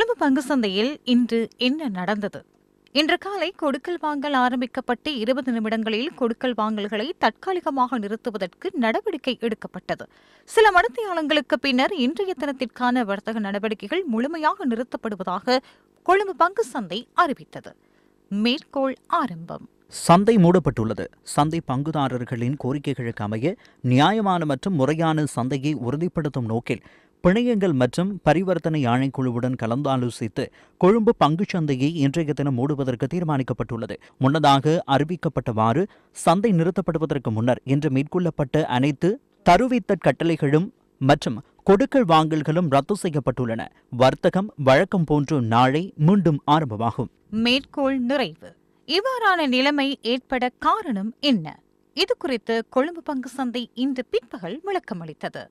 கொழும்பு பங்கு சந்தையில் இன்று என்ன நடந்தது? இன்று காலை கொடுக்கல் வாங்கல் ஆரம்பிக்கப்பட்டு 20 நிமிடங்களில் கொடுக்கல் வாங்கல்களை தற்காலிகமாக நிறுத்துவதற்கு நடவடிக்கை எடுக்கப்பட்டது. சில மணித்தியாலங்களுக்கு பின்னர் இன்றைய தினத்திற்கான வர்த்தக நடவடிக்கைகள் முழுமையாக நிறுத்தப்படுவதாக கொழும்பு பங்கு சந்தை அறிவித்தது. மேற்கோள் ஆரம்பம். சந்தை மூடப்பட்டுள்ளது. சந்தை பங்குதாரர்களின் கோரிக்கைகளுக்கு அமைய நியாயமான மற்றும் முறையான சந்தையை உறுதிப்படுத்தும் நோக்கில் பிணையங்கள் மற்றும் பரிவர்த்தனை ஆணைக்குழுவுடன் கலந்தாலோசித்து கொழும்பு பங்குச்சந்தையை இன்றைய தினம் மூடுவதற்கு தீர்மானிக்கப்பட்டுள்ளது. முன்னதாக அறிவிக்கப்பட்டவாறு சந்தை நிறுத்தப்படுவதற்கு முன்னர் இன்று மேற்கொள்ளப்பட்ட அனைத்து தருவித்தற் கட்டளைகளும் மற்றும் கொடுக்கல் வாங்கல்களும் ரத்து செய்யப்பட்டுள்ளன. வர்த்தகம் வழக்கம் போன்று நாளை மீண்டும் ஆரம்பமாகும். மேற்கோள் நிறைவு. இவ்வாறான நிலைமை ஏற்பட காரணம் என்ன? இது குறித்து கொழும்பு பங்கு சந்தை இன்று பிற்பகல் விளக்கமளித்தது.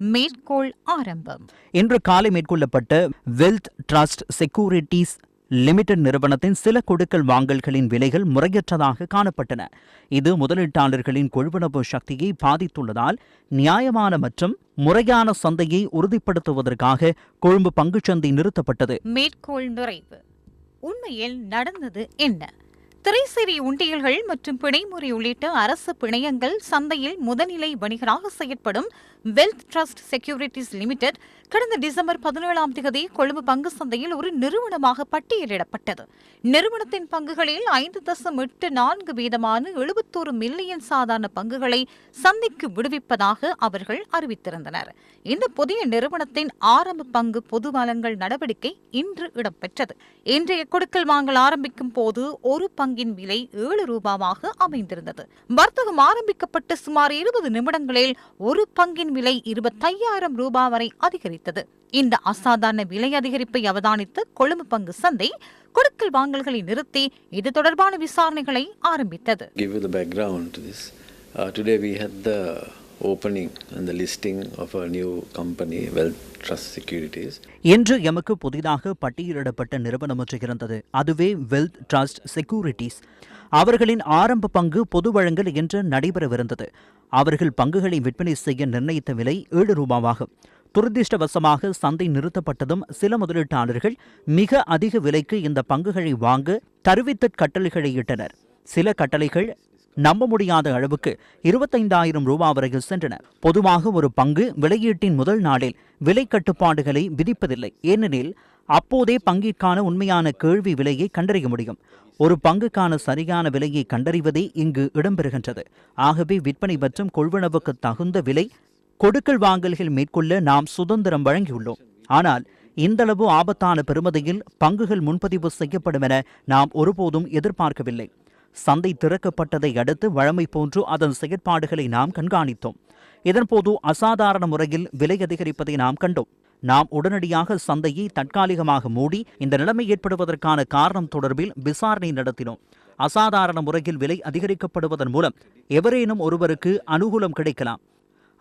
மேற்கோள் ஆரம்பம். இன்று காலை மேற்கொள்ளப்பட்ட வெல்த் ட்ரஸ்ட் செக்யூரிட்டிஸ் லிமிடெட் நிறுவனத்தின் சில கொடுக்கல் வாங்கல்களின் விலைகள் முறையற்றதாக காணப்பட்டன. இது முதலீட்டாளர்களின் கொள்வனவு சக்தியை பாதித்துள்ளதால் நியாயமான மற்றும் முறையான சந்தையை உறுதிப்படுத்துவதற்காக கொழும்பு பங்குச்சந்தை நிறுத்தப்பட்டது. மேற்கோள் நிறைவு. உண்மையில் நடந்தது என்ன? திரைசேரி உண்டியல்கள் மற்றும் பிணைமுறை உள்ளிட்ட அரசு பிணையங்கள் சந்தையில் முதல்நிலை வணிகராக செயற்படும் வெல்த் ட்ரஸ்ட் செக்யூரிட்டிஸ் லிமிடெட் கடந்த டிசம்பர் 17 கொழும்பு பங்கு சந்தையில் ஒரு நிறுவனமாக பட்டியலிடப்பட்டது. நிறுவனத்தின் பங்குகளில் 5.84% 71 மில்லியன் சாதாரண பங்குகளை சந்தைக்கு விடுவிப்பதாக அவர்கள் அறிவித்திருந்தனர். இந்த புதிய நிறுவனத்தின் ஆரம்ப பங்கு பொது வழங்கல் நடவடிக்கை இன்று இடம்பெற்றது. இன்றைய கொடுக்கல் வாங்கல் ஆரம்பிக்கும் போது ஒரு பங்கின் விலை 7 ரூபாவாக அமைந்திருந்தது. வர்த்தகம் ஆரம்பிக்கப்பட்டு சுமார் 20 நிமிடங்களில் ஒரு பங்கின் விலை 25,000 ரூபாய் வரை அதிகரித்தது. இந்த அசாதாரண விலை அதிகரிப்பை அவதானித்த கொழும்பு பங்கு சந்தை கொடுக்கல் வாங்கல்களை நிறுத்தி இது தொடர்பான விசாரணைகளை ஆரம்பித்தது. Today we had the opening and the listing of a new company, Wealth Trust Securities. இன்று எமக்கு புதிதாக பட்டியலிடப்பட்ட நிறுவனம் ஒன்று இருந்தது. அதுவே வெல்த் ட்ரஸ்ட் செக்யூரிட்டிஸ். அவர்களின் ஆரம்ப பங்கு பொது வழங்கல் இன்று நடைபெறவிருந்தது. அவர்கள் பங்குகளை விற்பனை செய்ய நிர்ணயித்த விலை 7 ரூபாவாகும். துரதிருஷ்டவசமாக சந்தை நிறுத்தப்பட்டதும் சில முதலீட்டாளர்கள் மிக அதிக விலைக்கு இந்த பங்குகளை வாங்க தருவித்தற் கட்டளைகளை இட்டனர். சில கட்டளைகள் நம்ப முடியாத அளவுக்கு 25,000 ரூபாய் வரையில் சென்றன. பொதுவாக ஒரு பங்கு வெளியீட்டின் முதல் நாளில் விலை கட்டுப்பாடுகளை விதிப்பதில்லை. ஏனெனில் அப்போதே பங்கிற்கான உண்மையான கேள்வி விலையை கண்டறிய முடியும். ஒரு பங்குக்கான சரியான விலையை கண்டறிவதே இங்கு இடம்பெறுகின்றது. ஆகவே விற்பனை மற்றும் கொள்வனவுக்கு தகுந்த விலை கொடுக்கல் வாங்கல்கள் மேற்கொள்ள நாம் சுதந்திரம் வழங்கியுள்ளோம். ஆனால் இந்தளவு ஆபத்தான பெறுமதியில் பங்குகள் முன்பதிவு செய்யப்படும் என நாம் ஒருபோதும் எதிர்பார்க்கவில்லை. சந்தை திறக்கப்பட்டதை அடுத்து வழமை போன்று அதன் செயற்பாடுகளை நாம் கண்காணித்தோம். இதன்போது அசாதாரண முறையில் விலை அதிகரிப்பதை நாம் கண்டோம். நாம் உடனடியாக சந்தையை தற்காலிகமாக மூடி இந்த நிலைமை ஏற்படுவதற்கான காரணம் தொடர்பில் விசாரணை நடத்தினோம். அசாதாரண முறையில் விலை அதிகரிக்கப்படுவதன் மூலம் எவரேனும் ஒருவருக்கு அனுகூலம் கிடைக்கலாம்.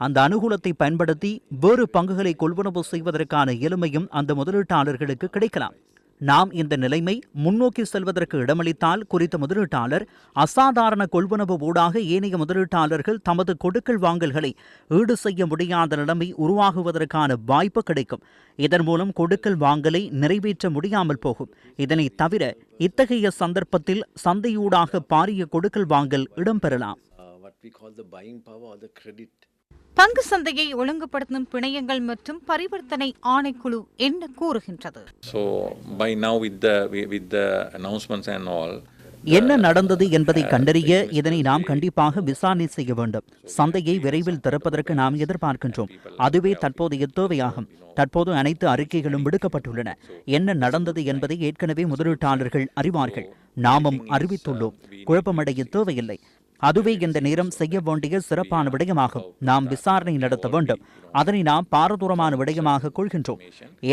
அந்த அனுகூலத்தை பயன்படுத்தி வேறு பங்குகளை கொள்வனவு செய்வதற்கான எளிமையும் அந்த முதலீட்டாளர்களுக்கு கிடைக்கலாம். நாம் இந்த நிலைமை முன்னோக்கி செல்வதற்கு இடமளித்தால் குறித்த முதலீட்டாளர் அசாதாரண கொள்வனவு ஊடாக ஏனைய முதலீட்டாளர்கள் தமது கொடுக்கல் வாங்கல்களை ஈடு செய்ய முடியாத நிலைமை உருவாகுவதற்கான வாய்ப்பு கிடைக்கும். இதன் மூலம் கொடுக்கல் வாங்கலை நிறைவேற்ற முடியாமல் போகும். இதனை தவிர இத்தகைய சந்தர்ப்பத்தில் சந்தையூடாக பாரிய கொடுக்கல் வாங்கல் இடம்பெறலாம். பங்கு சந்தையை ஒழுங்குபடுத்தும் பிணையங்கள் மற்றும் பரிவர்த்தனை ஆணைக்குழு என்ன கூறுகின்றது? என்ன நடந்தது என்பதை கண்டறிய இதனை நாம் கண்டிப்பாக விசாரணை செய்ய வேண்டும். சந்தையை விரைவில் திறப்பதற்கு நாம் எதிர்பார்க்கின்றோம். அதுவே தற்போதைய தேவையாகும். தற்போது அனைத்து அறிக்கைகளும் விடுக்கப்பட்டுள்ளன. என்ன நடந்தது என்பதை ஏற்கனவே முதலீட்டாளர்கள் அறிவார்கள். நாமும் அறிவித்துள்ளோம். குழப்பமடைய தேவையில்லை. அதுவே இந்த நேரம் செய்ய வேண்டிய சிறப்பான விடயமாகும். நாம் விசாரணை நடத்த வேண்டும். அதனை நாம் பாரதூரமான விடயமாக கொள்கின்றோம்.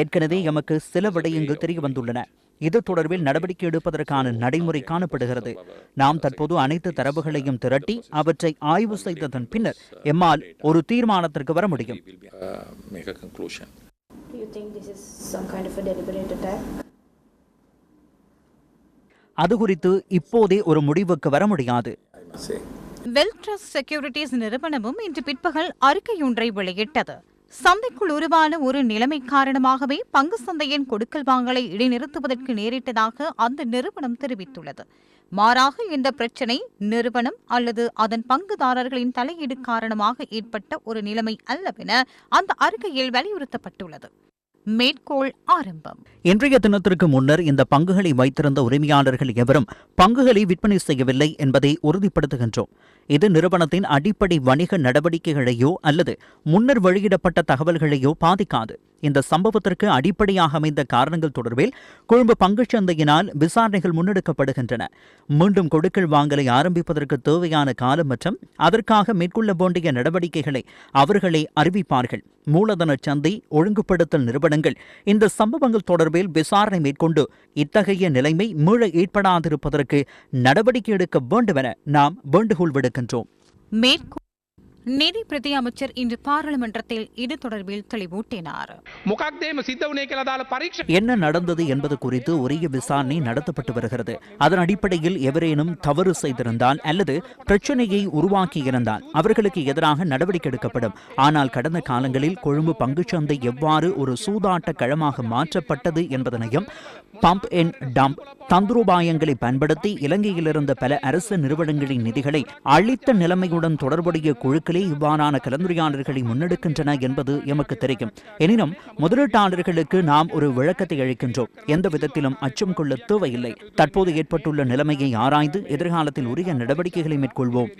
ஏற்கனவே எமக்கு சில விடயங்கள் தெரிய வந்துள்ளன. இது தொடர்பில் நடவடிக்கை எடுப்பதற்கான நடைமுறை காணப்படுகிறது. நாம் தற்போது அனைத்து தரவுகளையும் திரட்டி அவற்றை ஆய்வு செய்ததன் பின்னர் எம்மால் ஒரு தீர்மானத்திற்கு வர முடியும். அது குறித்து இப்போதே ஒரு முடிவுக்கு வர முடியாது. வெல்த் ட்ரஸ்ட் செக்யூரிட்டிஸ் நிறுவனமும் இன்று பிற்பகல் அறிக்கையொன்றை வெளியிட்டது. சந்தைக்குள் உருவான ஒரு நிலைமை காரணமாகவே பங்கு சந்தையின் கொடுக்கல் வாங்கலை இடைநிறுத்துவதற்கு நேரிட்டதாக அந்த நிறுவனம் தெரிவித்துள்ளது. மாறாக இந்த பிரச்சினை நிறுவனம் அல்லது அதன் பங்குதாரர்களின் தலையீடு காரணமாக ஏற்பட்ட ஒரு நிலைமை அல்லவென அந்த அறிக்கையில் வலியுறுத்தப்பட்டுள்ளது. மேற்கோள் ஆரம்பம். இன்றைய தினத்திற்கு முன்னர் இந்த பங்குகளை வைத்திருந்த உரிமையாளர்கள் எவரும் பங்குகளை விற்பனை செய்யவில்லை என்பதை உறுதிப்படுத்துகின்றோம். இது நிறுவனத்தின் அடிப்படை வணிக நடவடிக்கைகளையோ அல்லது முன்னர் வெளியிடப்பட்ட தகவல்களையோ பாதிக்காது. இந்த சம்பவத்திற்கு அடிப்படையாக அமைந்த காரணங்கள் தொடர்பில் கொழும்பு பங்குச்சந்தையினால் விசாரணைகள் முன்னெடுக்கப்படுகின்றன. மீண்டும் கொடுக்கல் வாங்கலை ஆரம்பிப்பதற்கு தேவையான காலம் மற்றும் அதற்காக மேற்கொள்ள வேண்டிய நடவடிக்கைகளை அவர்களே அறிவிப்பார்கள். மூலதன சந்தை ஒழுங்குபடுத்தல் நிறுவனங்கள் இந்த சம்பவங்கள் தொடர்பில் விசாரணை மேற்கொண்டு இத்தகைய நிலைமை மீள ஏற்படாதிருப்பதற்கு நடவடிக்கை எடுக்க வேண்டுமென நாம் வேண்டுகோள் விடுக்கின்றோம். நிதி பிரதி அமைச்சர் இன்று பாராளுமன்றத்தில் இது தொடர்பில் தெளிவூட்டினார். என்ன நடந்தது என்பது குறித்து உரிய விசாரணை நடத்தப்பட்டு வருகிறது. அதன் அடிப்படையில் எவரேனும் தவறு செய்திருந்தால் அல்லது பிரச்சனையை உருவாக்கியிருந்தால் அவர்களுக்கு எதிராக நடவடிக்கை எடுக்கப்படும். ஆனால் கடந்த காலங்களில் கொழும்பு பங்குச்சந்தை எவ்வாறு ஒரு சூதாட்ட களமாக மாற்றப்பட்டது என்பதனையும் பம்ப் அண்ட் டம்ப் தந்திரோபாயங்களை பயன்படுத்தி இலங்கையில் இருந்த பல அரசு நிறுவனங்களின் நிதிகளை அளித்த நிலைமையுடன் தொடர்புடைய குழுக்களே இவ்வாறான கலந்துரையாடல்களை முன்னெடுக்கின்றன என்பது எமக்கு தெரியும். எனினும் முதலீட்டாளர்களுக்கு நாம் ஒரு விளக்கத்தை அளிக்கின்றோம். எந்த விதத்திலும் அச்சம் கொள்ள தேவையில்லை. தற்போது ஏற்பட்டுள்ள நிலைமையை ஆராய்ந்து எதிர்காலத்தில் உரிய நடவடிக்கைகளை மேற்கொள்வோம்.